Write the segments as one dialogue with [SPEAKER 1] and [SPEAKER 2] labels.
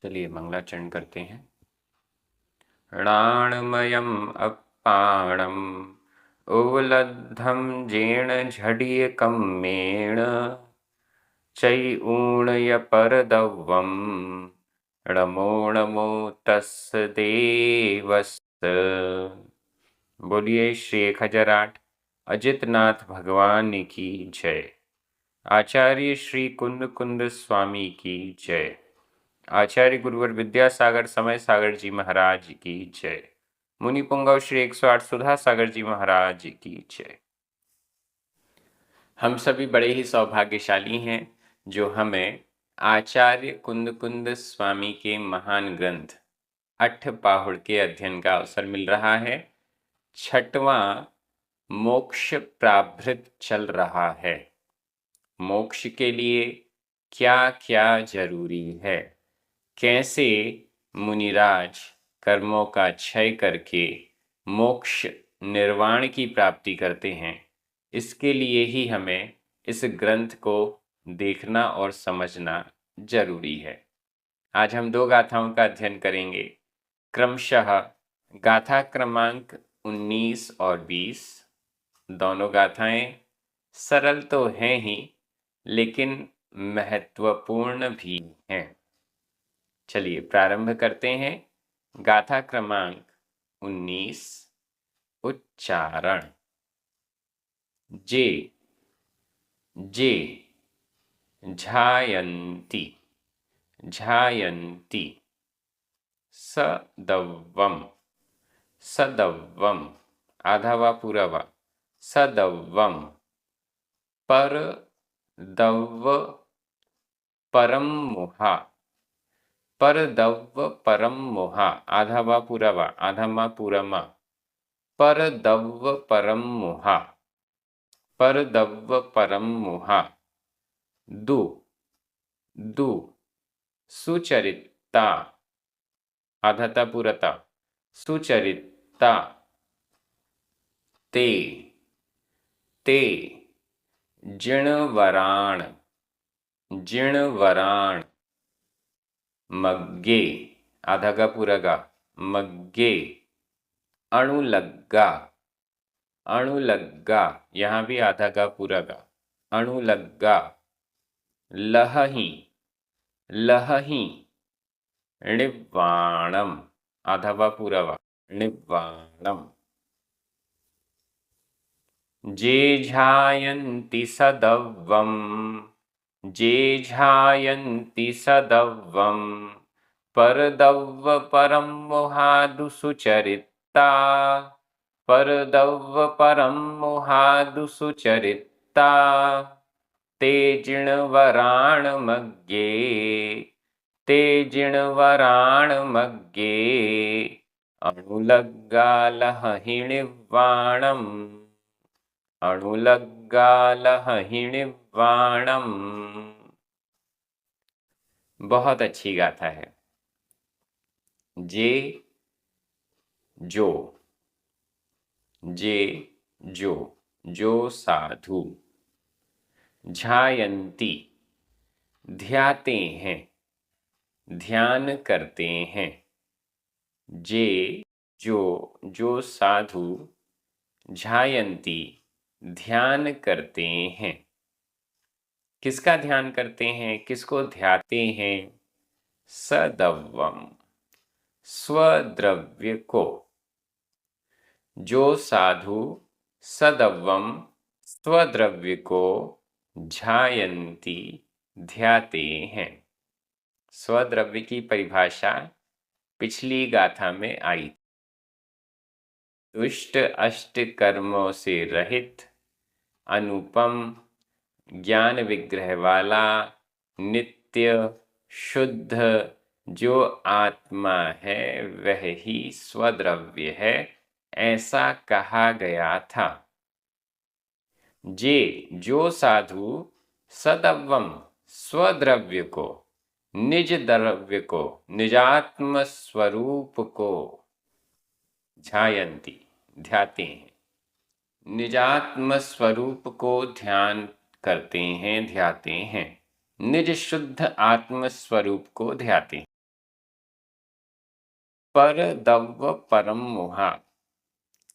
[SPEAKER 1] चलिए मंगलाचरण करते हैं। णाणमयम् अप्पाणम् उवलद्धं जेण झडियकम्मेण चैऊणयपरदव्वं णमो नमो तस्य देवस्य। बोलिए श्री 1008 अजितनाथ भगवान की जय। आचार्य श्री कुंद कुंद स्वामी की जय। आचार्य गुरुवर विद्यासागर समय सागर जी महाराज की जय। मुनि पुंगव श्री 108 सुधा सागर जी महाराज की जय। हम सभी बड़े ही सौभाग्यशाली हैं जो हमें आचार्य कुंद कुंद स्वामी के महान ग्रंथ अट्ठपाहुड़ के अध्ययन का अवसर मिल रहा है। 6वां मोक्ष प्राभृत चल रहा है। मोक्ष के लिए क्या क्या जरूरी है, कैसे मुनिराज कर्मों का क्षय करके मोक्ष निर्वाण की प्राप्ति करते हैं, इसके लिए ही हमें इस ग्रंथ को देखना और समझना जरूरी है। आज हम 2 गाथाओं का अध्ययन करेंगे। क्रमशः गाथा क्रमांक 19 और 20। दोनों गाथाएं सरल तो हैं ही, लेकिन महत्वपूर्ण भी हैं। चलिए प्रारंभ करते हैं। गाथा क्रमांक 19। उच्चारण। जे जे झायन्ति झायन्ति। सदव्वम सदव्वम आधा वा पूरा वा। सदव्वम परदव्व परम मुहा। परदव्व परम मोहा आधा वा पूरा वा आधा मा पूरा मा। परदव्व परम मोहा परदव्व परम मोहा। दु दु सुचरिता आधाता पूरता सुचरिता। ते ते जिणवराण जिणवराण। मग्गे आधा का पूरा गा मग्गे। अणुलग्गा अणुलग्गा यहाँ भी आधा का पूरा गा अणुलग्गा। लहही लहही। णिव्वाणम आधा वा पूरा वा णिव्वाणम। जे झायन्ति सदव्वम जे झायन्ति सदव्वम परदव्व परम मोहादु सुचरिता परदव्व परम मोहादु सुचरिता। ते जिणवराण मग्गे ते जिणवराण मग्गे। अणुलग्गा लहहिणिव्वाणम अणुलग्गा लहहिणिव्वाणम। बहुत अच्छी गाथा है। जे जो जे जो जो साधु। झायन्ति ध्याते हैं ध्यान करते हैं। जे जो जो साधु। झायन्ति ध्यान करते हैं। किसका ध्यान करते हैं, किसको ध्याते हैं? सदव्वम स्वद्रव्य को। जो साधु सदव्वम स्वद्रव्य को झायन्ति ध्याते हैं। स्वद्रव्य की परिभाषा पिछली गाथा में आई। दुष्ट अष्ट कर्मों से रहित, अनुपम, ज्ञान विग्रह वाला, नित्य, शुद्ध जो आत्मा है वह ही स्वद्रव्य है, ऐसा कहा गया था। जे जो साधु सदव्वम स्वद्रव्य को, निज द्रव्य को, निजात्म स्वरूप को झायन्ति ध्याते हैं। निजात्म स्वरूप को ध्यान करते हैं ध्याते हैं। निज शुद्ध आत्म स्वरूप को ध्याते हैं। पर दव्व परम मुहा।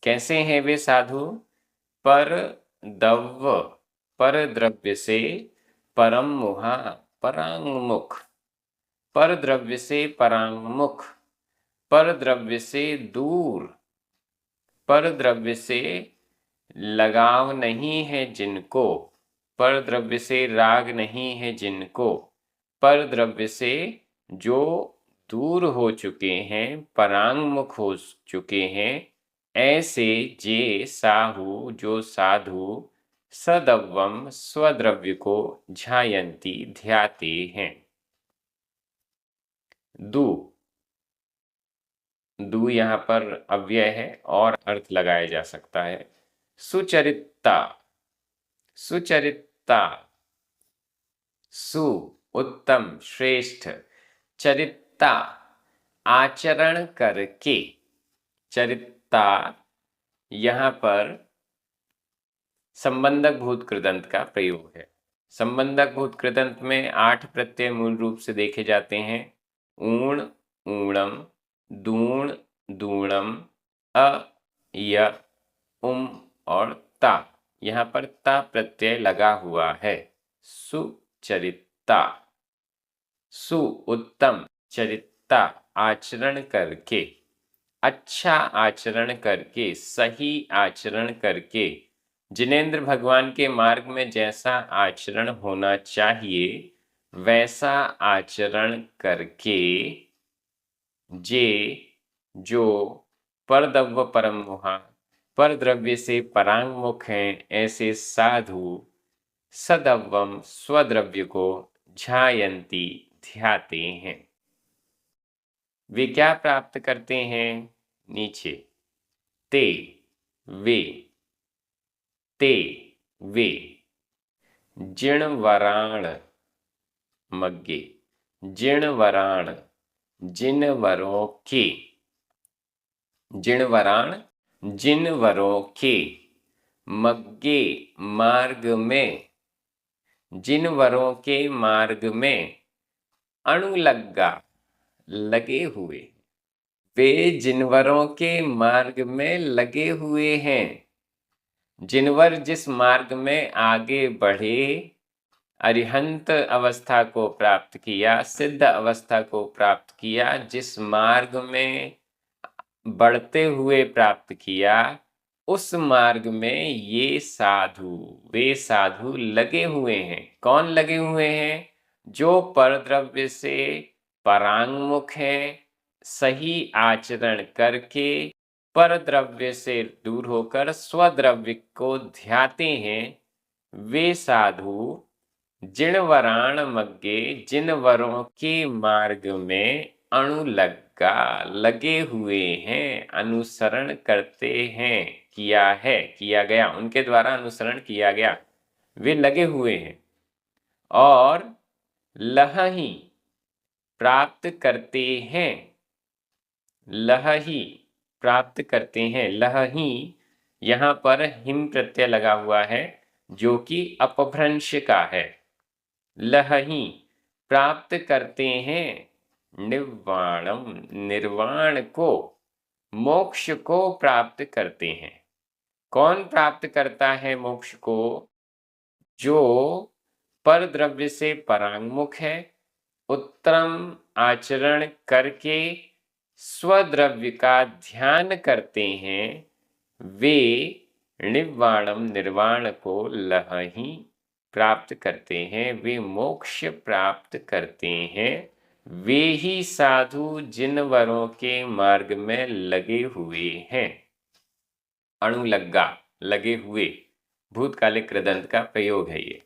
[SPEAKER 1] कैसे हैं वे साधु? पर दव्व, पर द्रव्य से, परम मुहा, परांगमुख, पर द्रव्य से परांगमुख, पर द्रव्य से दूर, पर द्रव्य से लगाव नहीं है जिनको, पर द्रव्य से राग नहीं है जिनको, पर द्रव्य से जो दूर हो चुके हैं, परांगमुख हो चुके हैं, ऐसे जे साहु जो साधु सदव्वम स्वद्रव्य को ध्यायन्ति ध्याते हैं। दु, दु यहाँ पर अव्यय है और अर्थ लगाया जा सकता है। सुचरिता, सुचरिता, सु उत्तम श्रेष्ठ, चरिता आचरण करके, चरिता यहाँ पर संबंधक भूत कृदंत का प्रयोग है। संबंधक भूत कृदंत में 8 प्रत्यय मूल रूप से देखे जाते हैं। ऊण, ऊणम, दूण, दूणम, अ, य, उम और ता। यहाँ पर ता प्रत्यय लगा हुआ है। सुचरिता, सु उत्तम, चरिता आचरण करके, अच्छा आचरण करके, सही आचरण करके। जिनेंद्र भगवान के मार्ग में जैसा आचरण होना चाहिए वैसा आचरण करके जे जो परदव्व परम मुहा, पर द्रव्य से परांगमुख हैं, ऐसे साधु सदव्वम स्वद्रव्य को ध्यायन्ति ध्याते हैं। वे क्या प्राप्त करते हैं? नीचे ते वे, ते वे, जिणवराण मग्गे, जिणवराण जिनवरों के, जिणवराण जिनवरों के, मग्गे मार्ग में, जिनवरों के मार्ग में, अणुलग्गा लगे हुए, वे जिनवरों के मार्ग में लगे हुए हैं। जिनवर जिस मार्ग में आगे बढ़े, अरिहंत अवस्था को प्राप्त किया, सिद्ध अवस्था को प्राप्त किया, जिस मार्ग में बढ़ते हुए प्राप्त किया, उस मार्ग में ये साधु, वे साधु लगे हुए हैं। कौन लगे हुए हैं? जो परद्रव्य से परांगमुख हैं, सही आचरण करके परद्रव्य से दूर होकर स्वद्रव्य को ध्याते हैं। वे साधु जिणवराण मग्गे, जिनवरों के मार्ग में अणुलग्गा लगे हुए हैं, अनुसरण करते हैं, किया है, किया गया, उनके द्वारा अनुसरण किया गया, वे लगे हुए हैं। और लहही प्राप्त करते हैं, लहही प्राप्त करते हैं। लहही यहाँ पर हिम प्रत्यय लगा हुआ है जो कि अपभ्रंश का है। लहही प्राप्त करते हैं निर्वाणम, निर्वाण को, मोक्ष को प्राप्त करते हैं। कौन प्राप्त करता है मोक्ष को? जो परद्रव्य से परांगमुख है, उत्तम आचरण करके स्वद्रव्य का ध्यान करते हैं, वे निर्वाणम, निर्वाण को लहही प्राप्त करते हैं, वे मोक्ष प्राप्त करते हैं। वे ही साधु जिनवरों के मार्ग में लगे हुए हैं। अणुलग्गा लगे हुए, भूतकालिक कृदंत का प्रयोग है ये।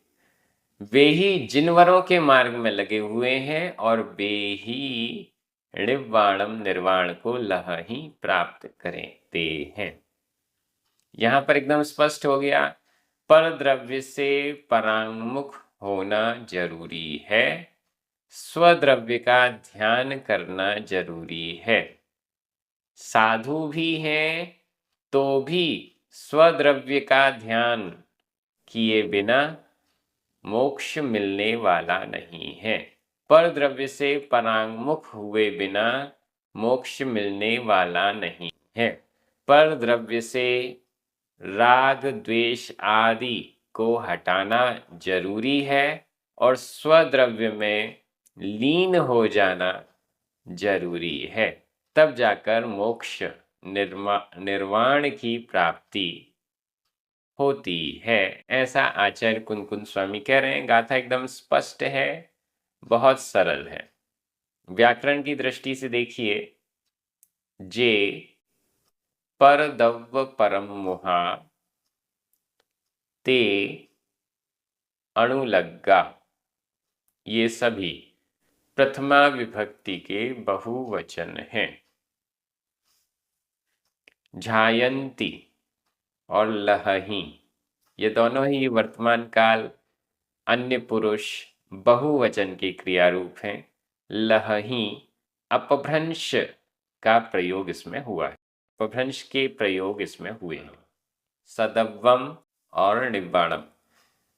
[SPEAKER 1] वे ही जिनवरों के मार्ग में लगे हुए हैं और वे ही निर्वाणम, निर्वाण को लहही प्राप्त करते हैं। यहां पर एकदम स्पष्ट हो गया, परद्रव्य से परांगमुख होना जरूरी है, स्वद्रव्य का ध्यान करना जरूरी है। साधु भी हैं तो भी स्वद्रव्य का ध्यान किए बिना मोक्ष मिलने वाला नहीं है। परद्रव्य से परांगमुख हुए बिना मोक्ष मिलने वाला नहीं है। पर द्रव्य से राग द्वेष आदि को हटाना जरूरी है और स्वद्रव्य में लीन हो जाना जरूरी है, तब जाकर मोक्ष निर्वाण की प्राप्ति होती है। ऐसा आचार्य कुंद स्वामी कह रहे हैं। गाथा एकदम स्पष्ट है, बहुत सरल है। व्याकरण की दृष्टि से देखिए, जे पर दव्व परम मुहा ते अणुलग्गा, ये सभी प्रथमा विभक्ति के बहुवचन हैं। झायंती और लहही, ये दोनों ही वर्तमान काल अन्य पुरुष बहुवचन के क्रिया रूप हैं। लहही अपभ्रंश का प्रयोग इसमें हुआ है, अपभ्रंश के प्रयोग इसमें हुए हैं। सदव्वम और निब्बाणम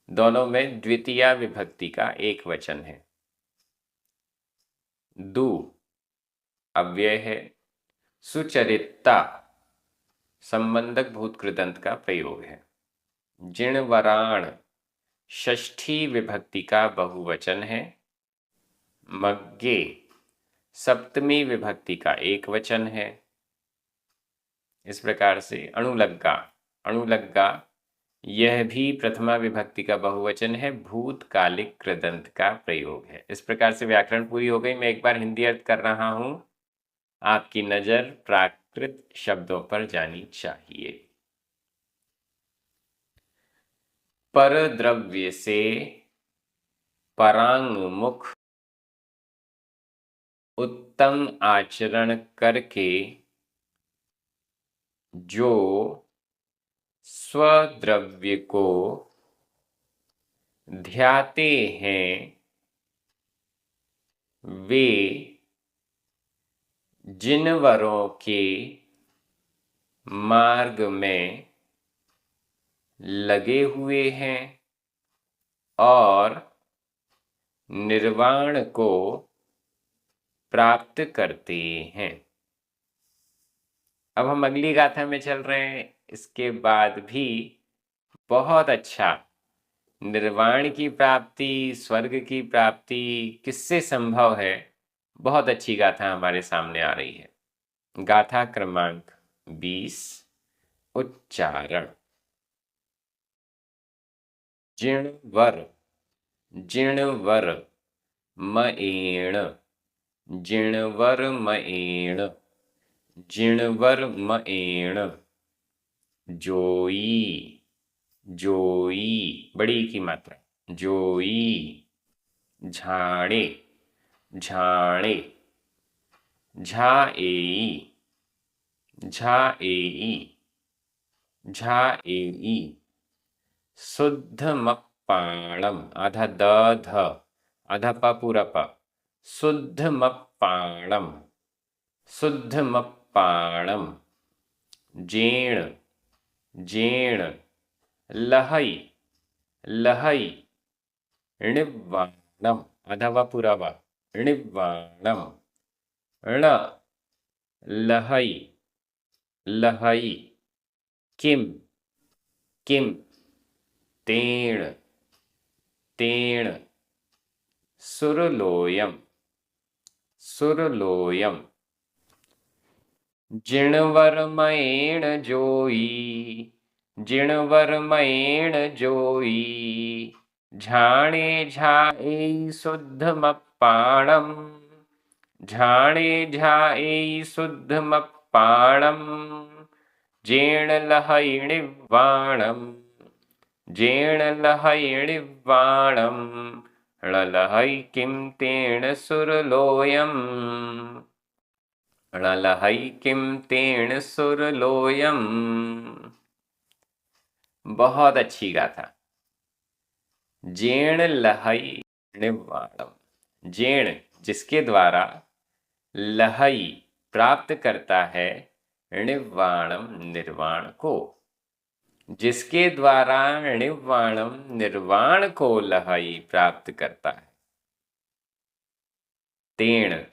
[SPEAKER 1] दोनों में द्वितीया विभक्ति का एक वचन है। दु अव्यय है। सुचरिता संबंधक भूत कृदंत का प्रयोग है। जिणवराण षष्ठी विभक्ति का बहुवचन है। मग्गे सप्तमी विभक्ति का एक वचन है। इस प्रकार से अणुलग्गा, अणुलग्गा यह भी प्रथमा विभक्ति का बहुवचन है, भूतकालिक कृदंत का प्रयोग है। इस प्रकार से व्याकरण पूरी हो गई। मैं एक बार हिंदी अर्थ कर रहा हूं, आपकी नजर प्राकृत शब्दों पर जानी चाहिए। पर द्रव्य से परांगमुख उत्तम आचरण करके जो स्वद्रव्य को ध्याते हैं, वे जिनवरों के मार्ग में लगे हुए हैं और निर्वाण को प्राप्त करते हैं। अब हम अगली गाथा में चल रहे हैं। इसके बाद भी बहुत अच्छा निर्वाण की प्राप्ति, स्वर्ग की प्राप्ति किससे संभव है, बहुत अच्छी गाथा हमारे सामने आ रही है। गाथा क्रमांक 20। उच्चारण। जिणवर, जिणवर मएण, जिणवर मएण, जिणवर मएण। जोई, जोई बड़ी की मात्रा, जोई। झाणे, झाणे। झाएई, झाएई, झाएई। शुद्धमप्पाणम, आधा द ध, आधा प पूरा प। शुद्धमप्पाणम, शुद्धमप्पाणम। जेण, जेण। लहई, लहई। णिव्वाणम, आधा व पूरा व, णिव्वाणम। ण लहई, लहई। किम, किम। तेण, तेण। सुरलोयम, सुरलोयम। जिणवरमएण जोई, जिणवरमएण जोई। झाणे झाएई शुद्धमप्पाणम, झाणे झाएई शुद्धमप्पाणम। जेण लहैणिव्वाणम, जेण लहैणिव्वाणम। णलहै किं तेण सुरलोयम, णलहै किं तेण सुरलोयम। बहुत अच्छी गाथा। जेण लहई निवाणम, जेण जिसके द्वारा, लहई प्राप्त करता है, निवाणम निर्वाण को। जिसके द्वारा निवाणम निर्वाण को लहई प्राप्त करता है। तेण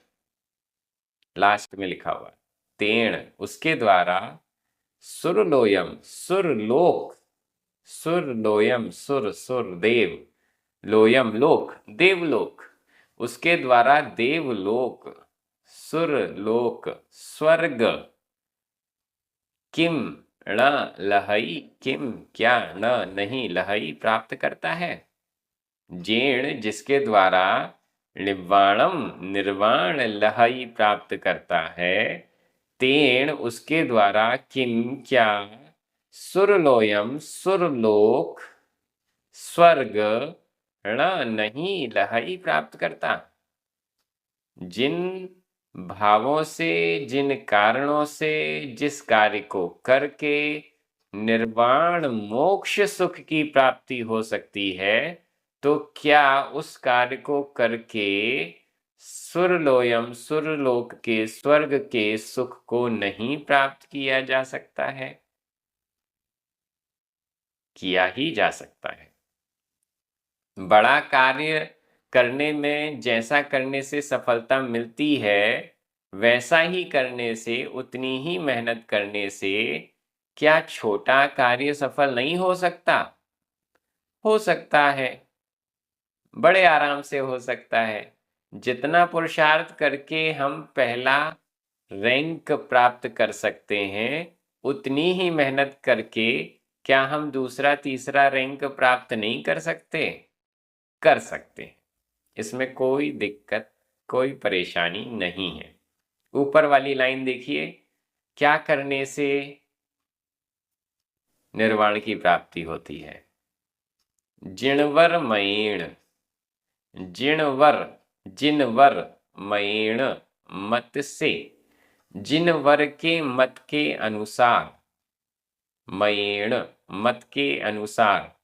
[SPEAKER 1] लास्ट में लिखा हुआ, तेण उसके द्वारा, सुरलोयम सुरलोक, सुरलोयम सुर सुर देव, लोयम लोक देवलोक, उसके द्वारा देवलोक, सुरलोक स्वर्ग, किम ण लहई, किम क्या न नहीं लहई प्राप्त करता है, जेण जिसके द्वारा, निर्वाणम निर्वाण लहई प्राप्त करता है, तेण उसके द्वारा, किम क्या, सुरलोयम सुरलोक स्वर्ग, ण नहीं लहई प्राप्त करता। जिन भावों से, जिन कारणों से, जिस कार्य को करके निर्वाण मोक्ष सुख की प्राप्ति हो सकती है, तो क्या उस कार्य को करके सुरलोयम सुरलोक के स्वर्ग के सुख को नहीं प्राप्त किया जा सकता है? किया ही जा सकता है। बड़ा कार्य करने में जैसा करने से सफलता मिलती है, वैसा ही करने से, उतनी ही मेहनत करने से क्या छोटा कार्य सफल नहीं हो सकता? हो सकता है, बड़े आराम से हो सकता है। जितना पुरुषार्थ करके हम पहला रैंक प्राप्त कर सकते हैं, उतनी ही मेहनत करके क्या हम दूसरा तीसरा रैंक प्राप्त नहीं कर सकते? कर सकते हैं। इसमें कोई दिक्कत, कोई परेशानी नहीं है। ऊपर वाली लाइन देखिए, क्या करने से निर्वाण की प्राप्ति होती है? जिणवर मयेण, जिणवर जिनवर मयेण मत से, जिनवर के मत के अनुसार, मयेण मत के अनुसार,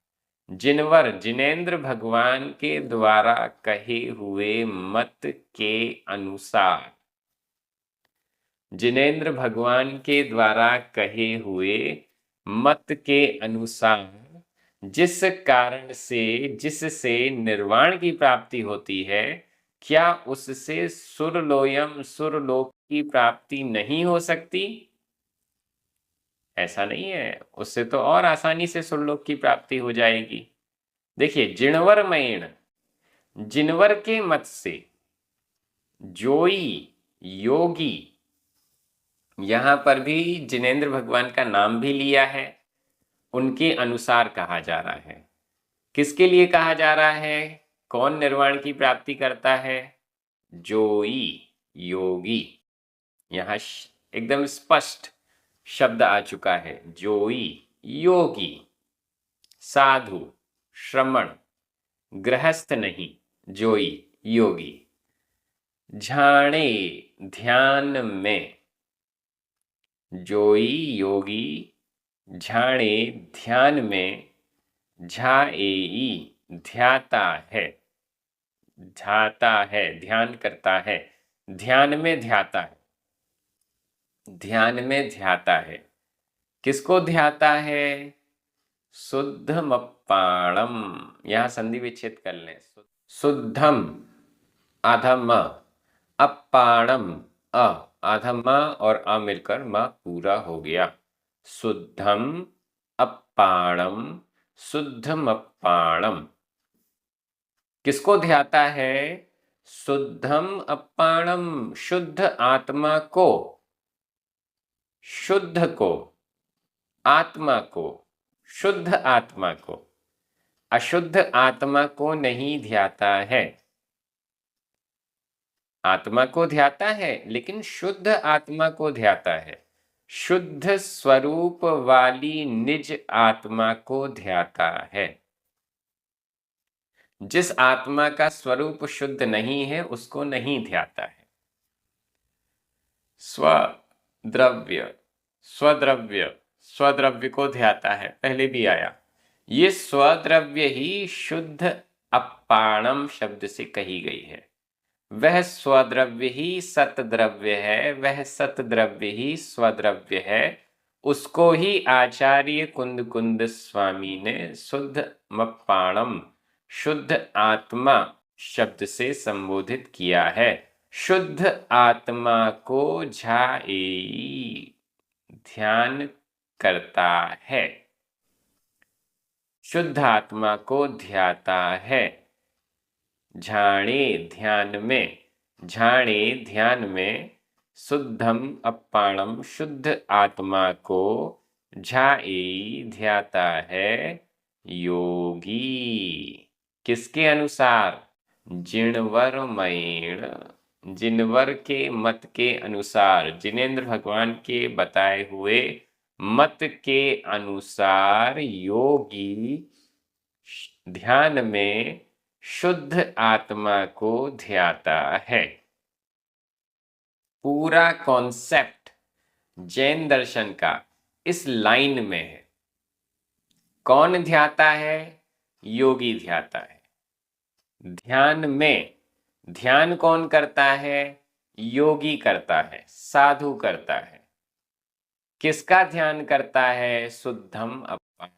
[SPEAKER 1] जिनवर जिनेंद्र भगवान के द्वारा कहे हुए मत के अनुसार, जिनेंद्र भगवान के द्वारा कहे हुए मत के अनुसार, जिस कारण से, जिससे निर्वाण की प्राप्ति होती है, क्या उससे सुरलोयम सुरलोक की प्राप्ति नहीं हो सकती? ऐसा नहीं है, उससे तो और आसानी से सुरलोक की प्राप्ति हो जाएगी। देखिए, जिणवर मयेण, जिनवर के मत से, जोई योगी, यहां पर भी जिनेंद्र भगवान का नाम भी लिया है, उनके अनुसार कहा जा रहा है। किसके लिए कहा जा रहा है? कौन निर्वाण की प्राप्ति करता है? जोई योगी। यहां एकदम स्पष्ट शब्द आ चुका है, जोई योगी, साधु श्रमण, गृहस्थ नहीं, जोई योगी। झाणे ध्यान में, जोई योगी झाणे ध्यान में, झाएई ध्याता है, ध्याता है ध्यान करता है, ध्यान में ध्याता है, ध्यान में ध्याता है। किसको ध्याता है? शुद्धमप्पाणम। यहां संधि विच्छेद कर लें। शुद्धम आधम अप्पाणम, अ आधम और अ मिलकर म पूरा हो गया। शुद्धम अप्पाणम, शुद्धमप्पाणम। किसको ध्याता है? शुद्धम अप्पाणम, शुद्ध आत्मा को, शुद्ध को, आत्मा को, शुद्ध आत्मा को। अशुद्ध आत्मा को नहीं ध्याता है। आत्मा को ध्याता है, लेकिन शुद्ध आत्मा को ध्याता है। शुद्ध स्वरूप वाली निज आत्मा को ध्याता है। जिस आत्मा का स्वरूप शुद्ध नहीं है, उसको नहीं ध्याता है। स्वद्रव्य, स्वद्रव्य, स्वद्रव्य को ध्याता है, पहले भी आया। ये स्वद्रव्य ही शुद्ध अप्पाणम शब्द से कही गई है। वह स्वद्रव्य ही सतद्रव्य है, वह सतद्रव्य ही स्वद्रव्य है। उसको ही आचार्य कुंद कुंद स्वामी ने शुद्ध मप्पाणम, शुद्ध आत्मा शब्द से संबोधित किया है। शुद्ध आत्मा को ध्यायेई, ध्यान करता है। शुद्ध आत्मा को ध्याता है। झाणे ध्यान में, झाणे ध्यान में, शुद्धम अप्पाणम शुद्ध आत्मा को ध्यायेई ध्याता है योगी। किसके अनुसार? जिणवरमयेण, जिनवर के मत के अनुसार, जिनेंद्र भगवान के बताए हुए मत के अनुसार योगी ध्यान में शुद्ध आत्मा को ध्याता है। पूरा कॉन्सेप्ट जैन दर्शन का इस लाइन में है। कौन ध्याता है? योगी ध्याता है। ध्यान में, ध्यान कौन करता है? योगी करता है, साधु करता है। किसका ध्यान करता है? शुद्धम अपारम,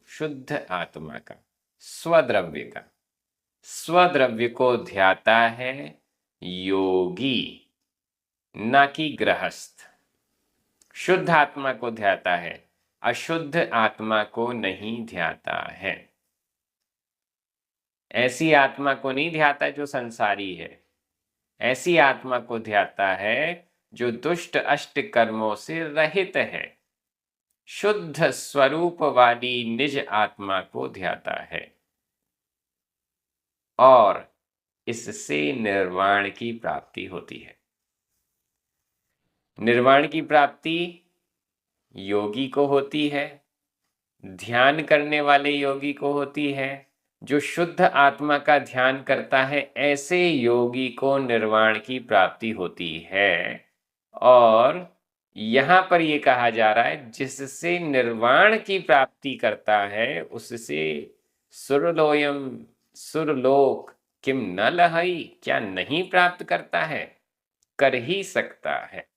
[SPEAKER 1] शुद्ध आत्मा का, स्वद्रव्य का। स्वद्रव्य को ध्याता है योगी, ना कि गृहस्थ। शुद्ध आत्मा को ध्याता है, अशुद्ध आत्मा को नहीं ध्याता है। ऐसी आत्मा को नहीं ध्याता जो संसारी है, ऐसी आत्मा को ध्याता है जो दुष्ट अष्ट कर्मों से रहित है। शुद्ध स्वरूप वाली निज आत्मा को ध्याता है और इससे निर्वाण की प्राप्ति होती है। निर्वाण की प्राप्ति योगी को होती है, ध्यान करने वाले योगी को होती है। जो शुद्ध आत्मा का ध्यान करता है, ऐसे योगी को निर्वाण की प्राप्ति होती है। और यहां पर यह कहा जा रहा है जिससे निर्वाण की प्राप्ति करता है उससे सुरलोयम, सुरलोक किम न लहई, क्या नहीं प्राप्त करता है? कर ही सकता है।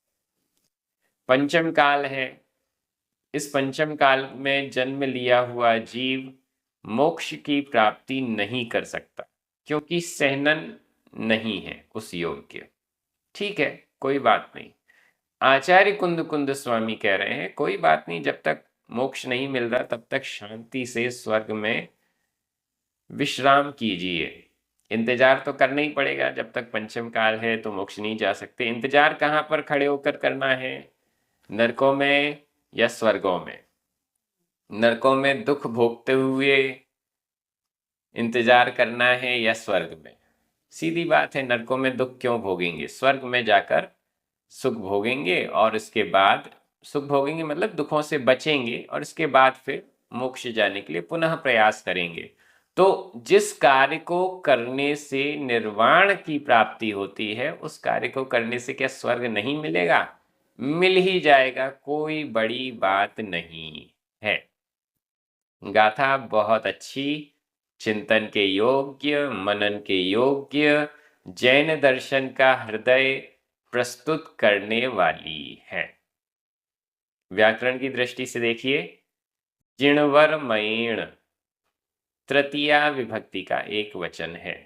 [SPEAKER 1] पंचम काल है, इस पंचम काल में जन्म लिया हुआ जीव मोक्ष की प्राप्ति नहीं कर सकता क्योंकि सहनन नहीं है उस योग्य। ठीक है, कोई बात नहीं। आचार्य कुंद कुंद स्वामी कह रहे हैं कोई बात नहीं, जब तक मोक्ष नहीं मिल रहा तब तक शांति से स्वर्ग में विश्राम कीजिए। इंतजार तो करना ही पड़ेगा, जब तक पंचम काल है तो मोक्ष नहीं जा सकते। इंतजार कहाँ पर खड़े होकर करना है? नरकों में या स्वर्गों में? नरकों में दुख भोगते हुए इंतजार करना है या स्वर्ग में? सीधी बात है, नरकों में दुख क्यों भोगेंगे? स्वर्ग में जाकर सुख भोगेंगे और इसके बाद, सुख भोगेंगे मतलब दुखों से बचेंगे और इसके बाद फिर मोक्ष जाने के लिए पुनः प्रयास करेंगे। तो जिस कार्य को करने से निर्वाण की प्राप्ति होती है उस कार्य को करने से क्या स्वर्ग नहीं मिलेगा? मिल ही जाएगा, कोई बड़ी बात नहीं है। गाथा बहुत अच्छी, चिंतन के योग्य, मनन के योग्य, जैन दर्शन का हृदय प्रस्तुत करने वाली है। व्याकरण की दृष्टि से देखिए, जिणवरमयेण तृतीया विभक्ति का एक वचन है,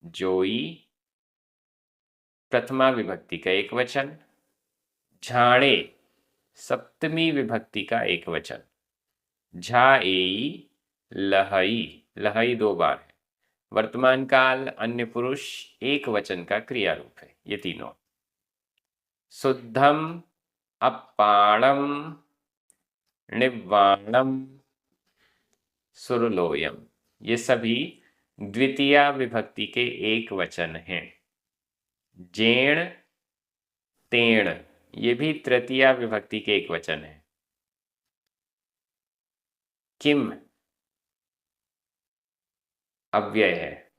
[SPEAKER 1] जोई प्रथमा विभक्ति का एक वचन, झाणे सप्तमी विभक्ति का एक वचन, झाएई लहई, लहई दो बार है, वर्तमान काल अन्य पुरुष एक वचन का क्रिया रूप है। ये तीनों। शुद्धम अप्पाणम निवाणम सुरलोयम, ये सभी द्वितीया विभक्ति के एक वचन हैं। जेण तेण, ये भी तृतीया विभक्ति के एक वचन है। किम अव्यय है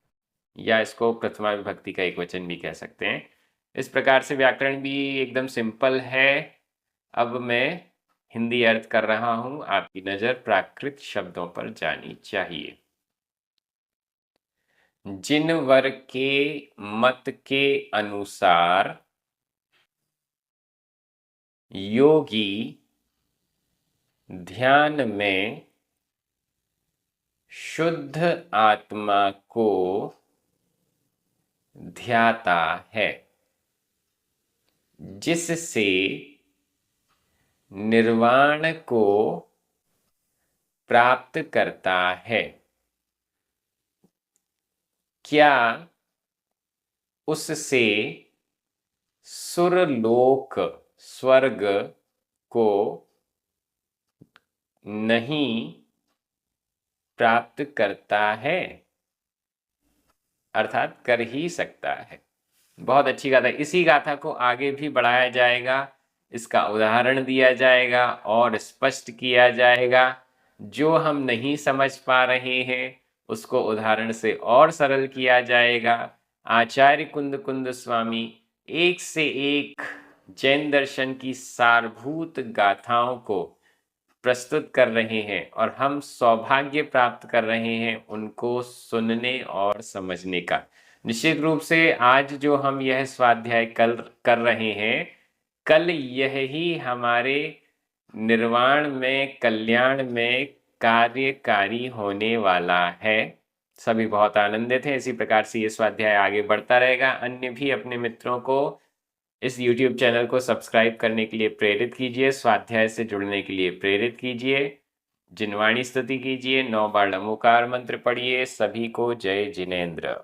[SPEAKER 1] या इसको प्रथमा विभक्ति का एक वचन भी कह सकते हैं। इस प्रकार से व्याकरण भी एकदम सिंपल है। अब मैं हिंदी अर्थ कर रहा हूं, आपकी नजर प्राकृत शब्दों पर जानी चाहिए। जिन वर्ग के मत के अनुसार योगी ध्यान में शुद्ध आत्मा को ध्याता है, जिससे निर्वाण को प्राप्त करता है। क्या उससे सुरलोक स्वर्ग को नहीं प्राप्त करता है, अर्थात कर ही सकता है। बहुत अच्छी गाथा। इसी गाथा को आगे भी बढ़ाया जाएगा, इसका उदाहरण दिया जाएगा और स्पष्ट किया जाएगा। जो हम नहीं समझ पा रहे हैं उसको उदाहरण से और सरल किया जाएगा। आचार्य कुंद कुंद स्वामी एक से एक जैन दर्शन की सारभूत गाथाओं को प्रस्तुत कर रहे हैं और हम सौभाग्य प्राप्त कर रहे हैं उनको सुनने और समझने का। निश्चित रूप से आज जो हम यह स्वाध्याय कल कर रहे हैं, कल यह ही हमारे निर्वाण में, कल्याण में कार्यकारी होने वाला है। सभी बहुत आनंदित हैं। इसी प्रकार से ये स्वाध्याय आगे बढ़ता रहेगा। अन्य भी अपने मित्रों को इस YouTube चैनल को सब्सक्राइब करने के लिए प्रेरित कीजिए, स्वाध्याय से जुड़ने के लिए प्रेरित कीजिए, जिनवाणी स्तुति कीजिए, 9 बार नमोकार मंत्र पढ़िए। सभी को जय जिनेंद्र।